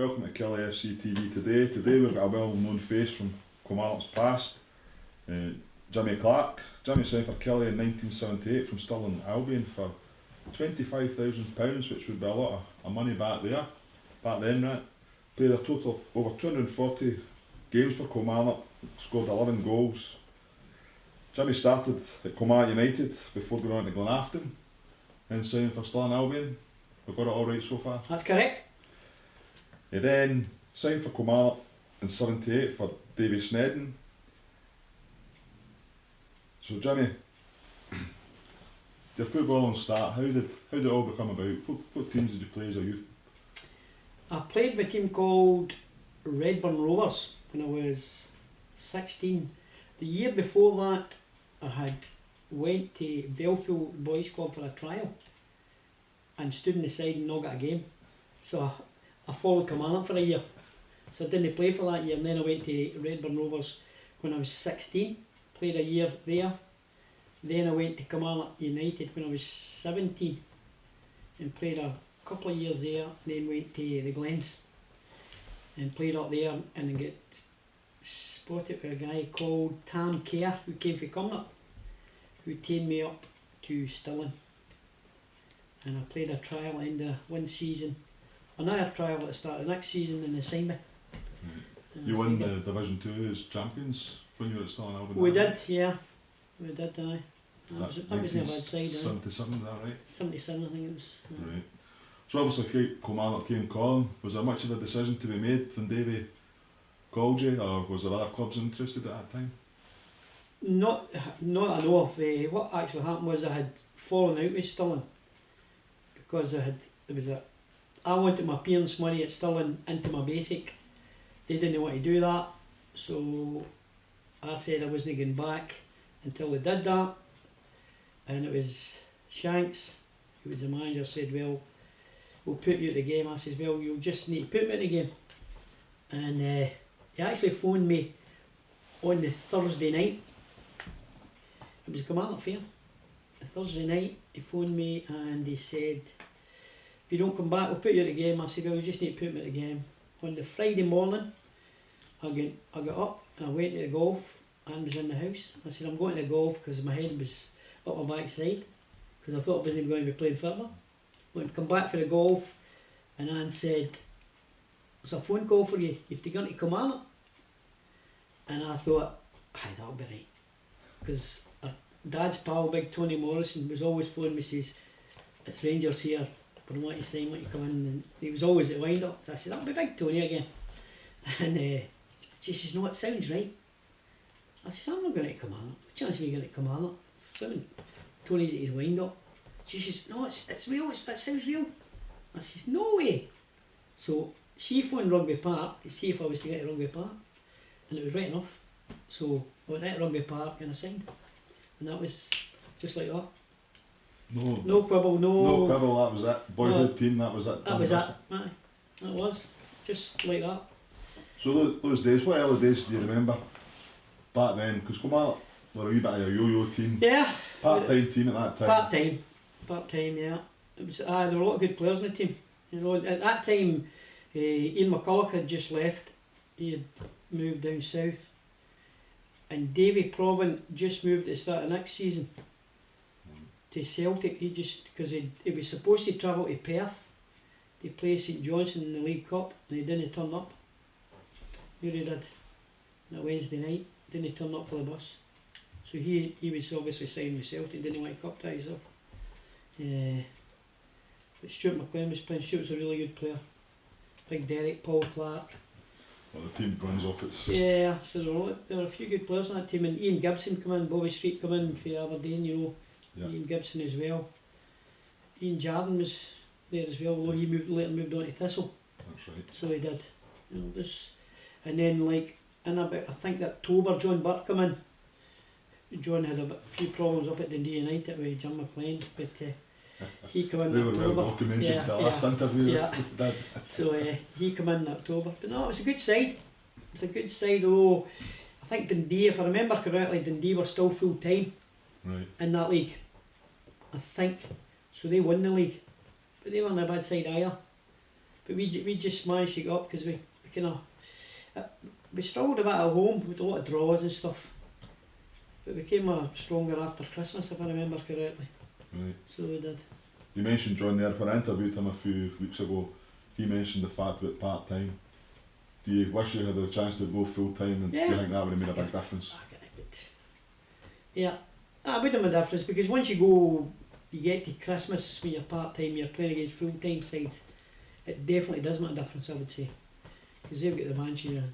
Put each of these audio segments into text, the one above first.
Welcome to KillieFC TV today. Today we've got a well-known face from Kilmarnock's past, Jimmy Clark. Jimmy signed for Killie in 1978 from Stirling Albion for £25,000, which would be a lot of money back then, right? Played a total of over 240 games for Kilmarnock, scored 11 goals. Jimmy started at Kilmarnock United before going on to Glenafton and signed for Stirling Albion. We've got it all right so far? That's correct. He then signed for Kilmarnock in '78 for Davy Snedden. So Jimmy, your footballing start, how did it all become about? What teams did you play as a youth? I played with a team called Redburn Rovers when I was 16. The year before that I had went to Belfield Boys Club for a trial and stood on the side and not got a game. So I followed Kilmarnock for a year. So I didn't play for that year, and then I went to Redburn Rovers when I was 16, played a year there. Then I went to Kilmarnock United when I was 17 and played a couple of years there, then went to the Glens and played up there and got spotted with a guy called Tam Kerr who came from Cumnock, who taken me up to Stirling, and I played a trial at the end of one season, another trial at the start of the next season, and they signed me. You won the Division 2 as champions when you were at Stirling Albion? We did, yeah, we did, aye. That was never bad side, 77, is that right? 77 I think it was. Right. So obviously Kilmarnock came calling. Was there much of a decision to be made when Davy called you, or was there other clubs interested at that time? Not I know of. What actually happened was I had fallen out with Stirling because I wanted my appearance money at Stirling into my basic. They didn't want to do that, so I said I wasn't going back until they did that. And it was Shanks, who was the manager, said, well, we'll put you at the game. I said, well, you'll just need to put me in the game. And he actually phoned me on the Thursday night. It was a Kilmarnock fair. The Thursday night he phoned me and he said, if you don't come back, we'll put you at the game. I said, well, you just need to put me at the game. On the Friday morning, I got up and I went to the golf. Anne was in the house. I said, I'm going to the golf because my head was up my backside because I thought I wasn't going to be playing football. Went to come back for the golf and Anne said, there's a phone call for you, you have to go to Kilmarnock. And I thought, aye, that'll be right. Because Dad's pal, big Tony Morrison, was always phoning me, says, it's Rangers here, but I want to sign, want to come in. And he was always at wind up. So I said, that'll be big Tony again. And she says, no, it sounds right. I said, I'm not going to Kilmarnock. What chance are you going to Kilmarnock? Tony's at his wind up. She says, no, it's real, it sounds real. I says, no way. So she phoned Rugby Park to see if I was to get to Rugby Park, and it was right enough. So I went to Rugby Park and I signed, and that was just like that. No quibble, no quibble, that was it. Boyhood team, that was it. That was it, aye. That was, just like that. So those days, what early days do you remember back then? Because Kilmarnock were a wee bit of a yo-yo team. Yeah. Part-time team at that time. Part-time, yeah. It was, there were a lot of good players in the team. You know, at that time, Ian McCulloch had just left. He had moved down south. And Davy Provan just moved at the start of next season to Celtic. He just, because he was supposed to travel to Perth to play St Johnstone in the League Cup, and he didn't turn up. Here he did, that Wednesday night, didn't turn up for the bus. So he was obviously signing with Celtic, didn't want to cup ties up. But Stuart McLean was playing. Stuart was a really good player. Big Derek, Paul Clark. Well, the team runs off its... Yeah, so there were a few good players on that team, and Ian Gibson come in, Bobby Street come in for Aberdeen, you know. Yeah. Ian Gibson as well. Ian Jardine was there as well, although he later moved on to Thistle. That's right. So he did. You know, this, and then like in about, I think October, John Burke come in. John had a few problems up at Dundee United with Jim McLean, but he came in. They were well documented, the last interview. Yeah. So he came in October. But no, it was a good side. It was a good side, although I think Dundee, if I remember correctly, Dundee were still full time in that league. I think. So they won the league. But they weren't a bad side either. But we just managed to get up because we kind of we struggled a bit at home with a lot of draws and stuff. But we came stronger after Christmas, if I remember correctly. Right. So we did. You mentioned John there. When I interviewed him a few weeks ago, he mentioned the fact about part time. Do you wish you had the chance to go full time, and do you think that would have made a big difference? Yeah, that would have made a difference because once you get to Christmas when you're part time, you're playing against full time sides. It definitely does make a difference, I would say, because they've got the advantage of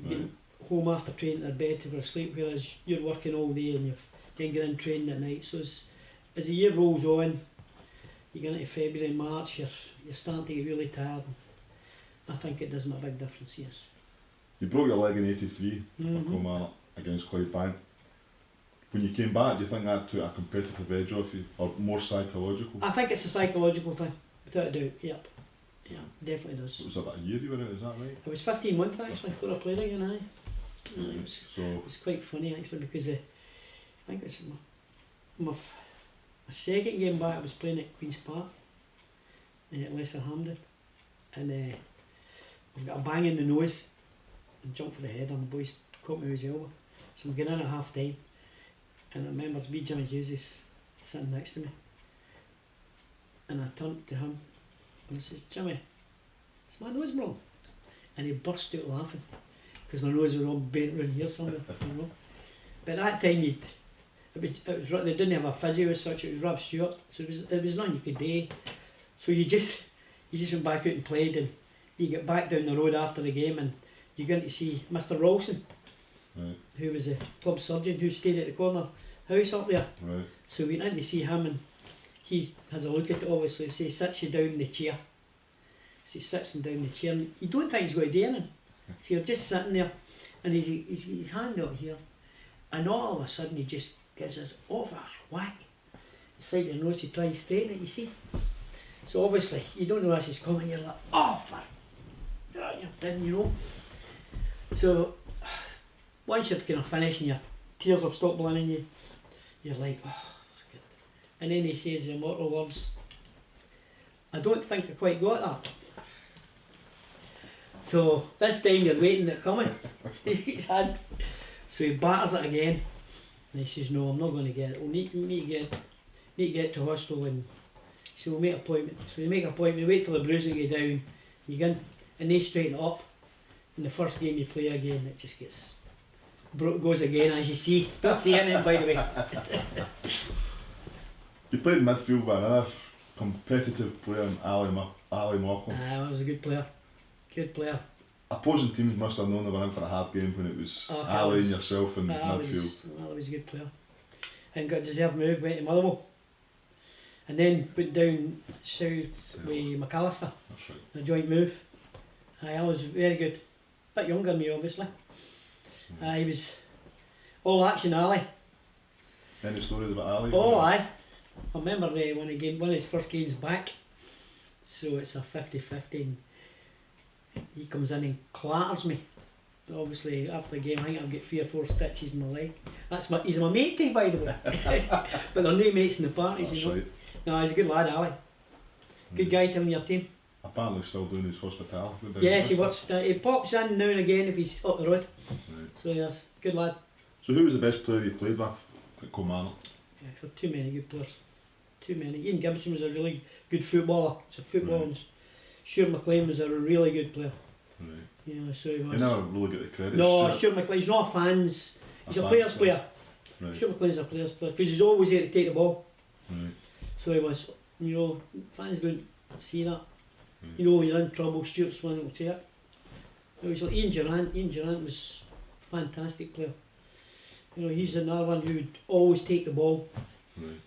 getting home after training to bed to go to sleep, whereas you're working all day and then get in training at night. So as the year rolls on, you get into February and March, you're starting to get really tired. I think it does make a big difference, yes. You broke your leg in '83 for Kilmarnock against Clydebank. When you came back, do you think that took a competitive edge off you, or more psychological? I think it's a psychological thing, without a doubt, yep. Yeah, definitely does. It was about a year you were out, is that right? It was 15 months actually before I played again, it was quite funny actually because I think it's my second game back I was playing at Queen's Park at Lesser Hampden, and I've got a bang in the nose and jumped for the head and the boys caught me with his elbow. So I'm getting in at half time and I remember wee Jimmy Hughes is sitting next to me and I turned to him and I said, "Jimmy, is my nose wrong?" And he burst out laughing because my nose was all bent round here somewhere, you know. But at that time they didn't have a physio as such, it was Rob Stewart, so it was nothing you could do. So you just went back out and played, and you get back down the road after the game and you're going to see Mr. Rawson, who was a club surgeon who stayed at the corner house up there. Right. So we went in to see him and he has a look at it obviously, so he sits you down in the chair. So he sits him down in the chair and you don't think he's going to do anything. So you're just sitting there and he's his hand up here and all of a sudden he just gives us over whack inside your nose to try and straighten it, you see. So obviously you don't know as he's coming, you're like, oh fuck, you're done, you know. So once you're kind of finished and your tears have stopped blinding you're like, oh, that's good. And then he says the immortal words, "I don't think I quite got that." So this time you're waiting it coming. He's had. So he batters it again and he says, "No, I'm not going to get it. We need to get to hospital." And so we'll make an appointment. So we make an appointment, wait for the bruising to go down, you go in, and they straighten it up. In the first game you play again, it just goes again, as you see. Don't see anything, by the way. You played midfield with another competitive player in Ali Mauchline. I was a good player. Good player. Opposing teams must have known they were in for a hard game when it was Ali and yourself in midfield. Ali was a good player. And got a deserved move, went to Motherwell. And then went down south with McAllister. That's right. A joint move. Ali was very good. Bit younger than me, obviously. He was all action Ali. Any stories about Ali? Oh, aye. I remember one of his first games back. So it's a 50-50 and he comes in and clatters me. Obviously after the game I think I've got 3 or 4 stitches in my leg. He's my mate, by the way. But they're no mates in the parties, you know. Right. No, he's a good lad, Ali. Good guy to have in your team. Apparently still doing his hospitality. Yes, he works. He pops in now and again if he's up the road. Right. So yes, good lad. So who was the best player you played with at Kilmarnock? Yeah, for too many good players. Too many. Ian Gibson was a really good footballer. He's a footballer. Right. Stuart McLean was a really good player. Right. Yeah, so he was. You never really get the credit. No, Stuart McLean, he's not a fans. He's a player's player. Right. Stuart McLean's a player's player because he's always there to take the ball. Right. So he was. You know, fans don't see that. Right. You know, when you're in trouble, Stuart's one that will take it. It was like Ian Durant. Ian Durant was a fantastic player. You know, he's another one who would always take the ball. Right.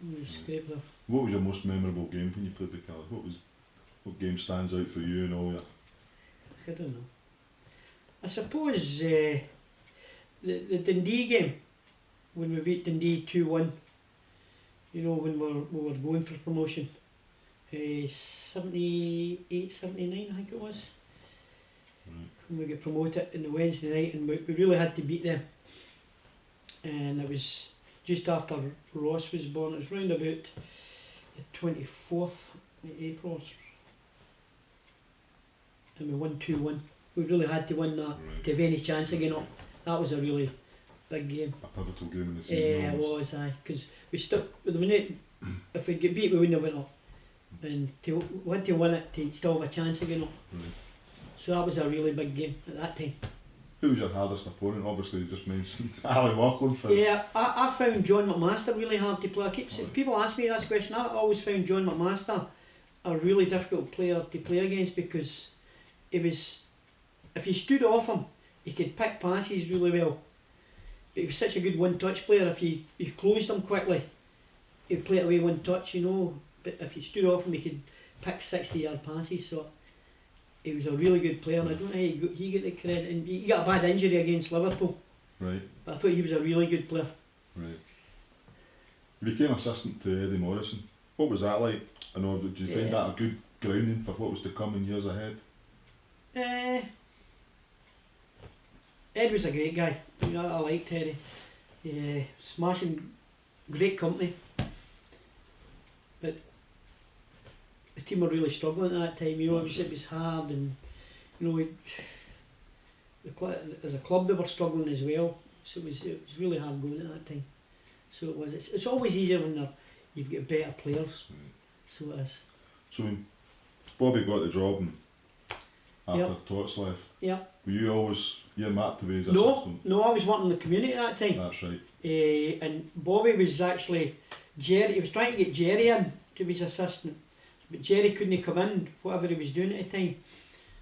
He was a great player. What was your most memorable game when you played with Killie? What game stands out for you and all that? I don't know. I suppose the Dundee game, when we beat Dundee 2-1, you know, when we were going for promotion, 78, 79 I think it was, when we got promoted in the Wednesday night, and we really had to beat them. And it was just after Ross was born. It was round about the 24th of April. and we won 2-1. We really had to win that Right. to have any chance of getting up. That was a really big game. A pivotal game in the season. It almost. was, because we stuck with the minute. If we'd get beat, we wouldn't have went up. And we had to win it to still have a chance of getting up. Right. So that was a really big game at that time. Who was your hardest opponent? Obviously, you just mentioned Ali Mauchline. For Yeah, I found John McMaster really hard to play. People ask me this question. I always found John McMaster a really difficult player to play against, because he was, if you stood off him, he could pick passes really well. But he was such a good one-touch player. If you closed him quickly, he'd play it away one touch, you know. But if you stood off him, he could pick 60-yard passes. So he was a really good player, and I don't know how he got the credit. And he got a bad injury against Liverpool. Right. But I thought he was a really good player. Right. You became assistant to Eddie Morrison. What was that like? I know, did you find that a good grounding for what was to come in years ahead? Ed was a great guy. You know, I liked Eddie. Smashing, great company. But the team were really struggling at that time. You know, it was hard, and you know, as a club they were struggling as well. So it was really hard going at that time. So it was. It's always easier when you've got better players. So it is. So when Bobby got the job and after Yep. Tots left, Yep. were you always earmarked to be his No, assistant? no, I was working in the community at that time. That's right. And Bobby was actually Jerry. He was trying to get Jerry in to be his assistant, but Jerry couldn't come in, whatever he was doing at the time.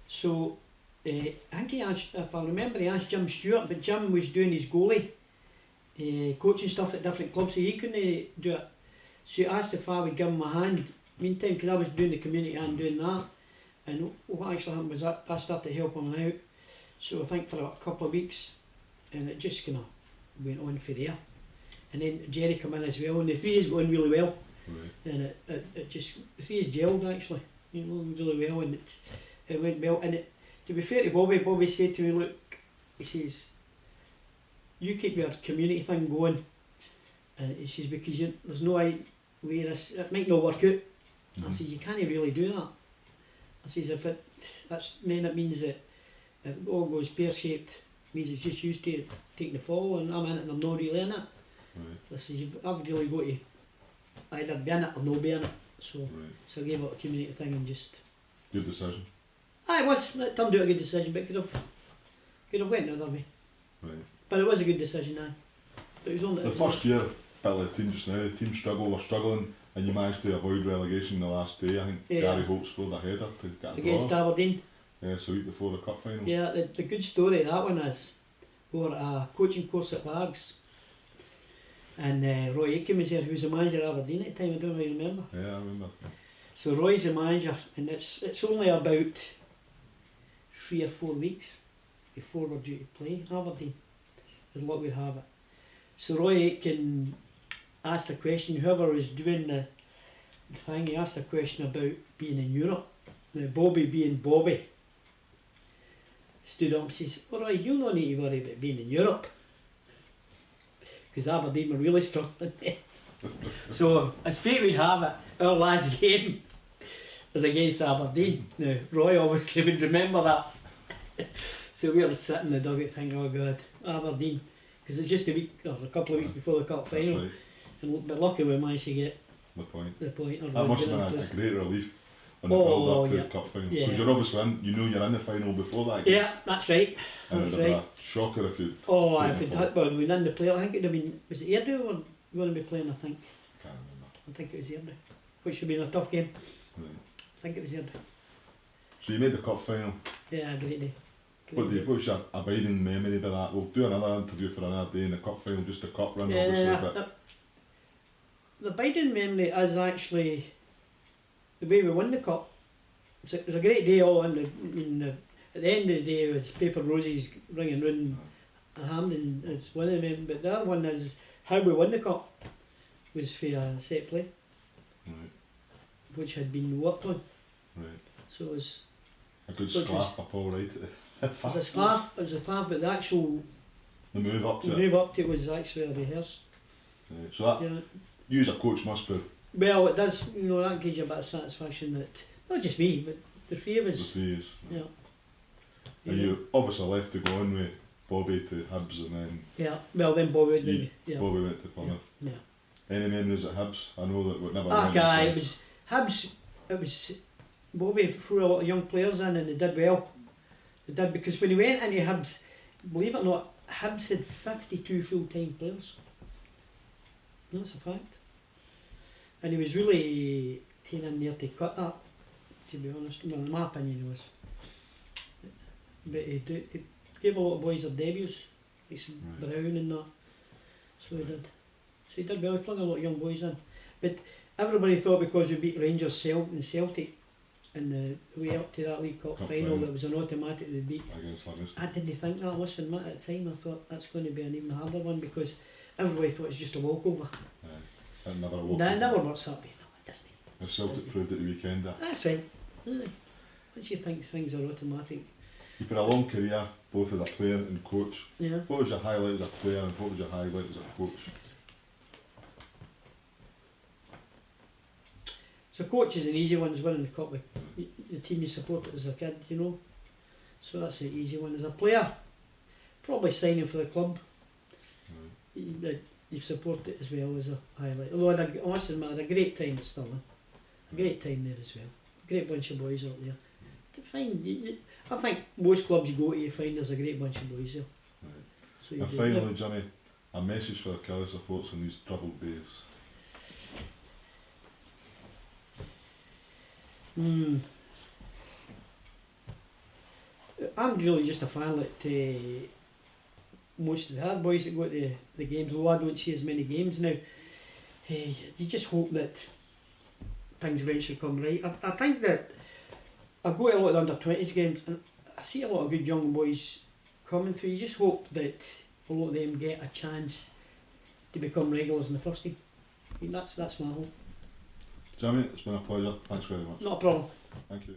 So I think he asked, if I remember, he asked Jim Stewart, but Jim was doing his goalie coaching stuff at different clubs, so he couldn't do it. So he asked if I would give him a hand. Meantime, because I was doing the community and doing that, and what actually happened was I started helping him out. So I think for a couple of weeks, and it just kind of went on for there. And then Jerry came in as well, and the three is going really well. Right. And it just, the three is gelled actually, you know, really well, and it went well. And to be fair to Bobby, Bobby said to me, look, he says, you keep your community thing going. And he says, because there's no way it might not work out. I says, you can't really do that. I says, if it means that it all goes pear-shaped, means it's just used to taking the fall, and I'm in it and I'm not really in it. Right. I says, I've really got to either be in it or not be in it. So, Right. so I gave up the community thing and just. Good decision. It turned out a good decision, but could have went another way. Right. But it was a good decision now. But it was only The first year, bit like the team just now, the team were struggling, and you managed to avoid relegation the last day. I think Gary Holt scored a header to get a against draw. Aberdeen. Yeah, so week before the cup final. Yeah, the good story of that one is we were at a coaching course at Largs, and Roy Aiken was there, who was the manager of Aberdeen at the time. I don't know if you remember. Yeah, I remember. So Roy's the manager, and it's only about 3 or 4 weeks before we're due to play Aberdeen, as luck would have it. So Roy Aiken asked a question, whoever was doing the thing, he asked a question about being in Europe. Now Bobby, being Bobby, stood up and says, all right, you don't need to worry about being in Europe, because Aberdeen were really struggling. So as fate would have it, our last game was against Aberdeen. Now Roy obviously would remember that. So we were sitting in the dugout thinking, oh God, Aberdeen, because it's just a week or a couple of weeks before the cup final. Right. But luckily we managed to get The point. the point. That must have been a great relief on the build up to the cup final. Because you're obviously you're in the final before that game. Yeah, that's right. And That's it would have right. been a shocker if you. If it had well, we didn't play. I think it would have been, was it Airdrie we were going to be playing? I think it was Airdrie, which would have been a tough game. Right. I think it was Airdrie. So you made the cup final. Yeah, great day. What's your abiding memory of that? We'll do another interview for another day in the cup final, just the cup run obviously. But the abiding memory is actually the way we won the cup. It was a great day all in. At the end of the day, it was Paper Roses ringing round Hampden. It's one of them. But the other one is how we won the cup was for a set play, right. which had been worked on. Right. So it was a good which scarf by Paul Wright. it was a scarf, but the actual the move up to it. move up to it was actually a rehearse. Right. So that you as a coach must be. Well, it does. You know, that gives you a bit of satisfaction that not just me, but the three of us. The three years. Yeah. And you obviously left to go on with Bobby to Hibs and then Yeah, well then Bobby went yeah. Bobby went to Plymouth. Yeah. Any memories at Hibs? I know that we never went. It was Hibs, it was Bobby threw a lot of young players in and they did well. They did, because when he went into Hibs, believe it or not, Hibs had 52 full-time players. That's a fact. And he was really taking in there to cut that, to be honest. Well, in my opinion he was. But he gave a lot of boys their debuts, like some Brown and that. So he did. So he did well, he flung a lot of young boys in. But everybody thought because we beat Rangers and Celtic in the way up to that League Cup final, that was an automatic they beat. I didn't think that. I must admit at the time I thought that's going to be an even harder one, because everybody thought it was just a walkover. It never works that way. No, it doesn't. The Celtic proved it the weekend. That's right. Once you think things are automatic. You've had a long career, both as a player and coach. Yeah. What was your highlight as a player and what was your highlight as a coach? So coach is an easy one, is winning the cup with the team you supported as a kid, you know. So that's an easy one. As a player, probably signing for the club. You've supported it as well as a highlight. Although I must admit, I had a great time at Stirling. A great time there as well. Great bunch of boys out there. I think most clubs you go to, you find there's a great bunch of boys there. So and finally, Johnny, a message for the Killie supporters in these troubled days. I'm really just a fan that most of the hard boys that go to the games, although I don't see as many games now, you just hope that things eventually come right. I think that I go to a lot of the under-20s games and I see a lot of good young boys coming through. You just hope that a lot of them get a chance to become regulars in the first team. I mean, that's my hope. Jamie, it's been a pleasure. Thanks very much. Not a problem. Thank you.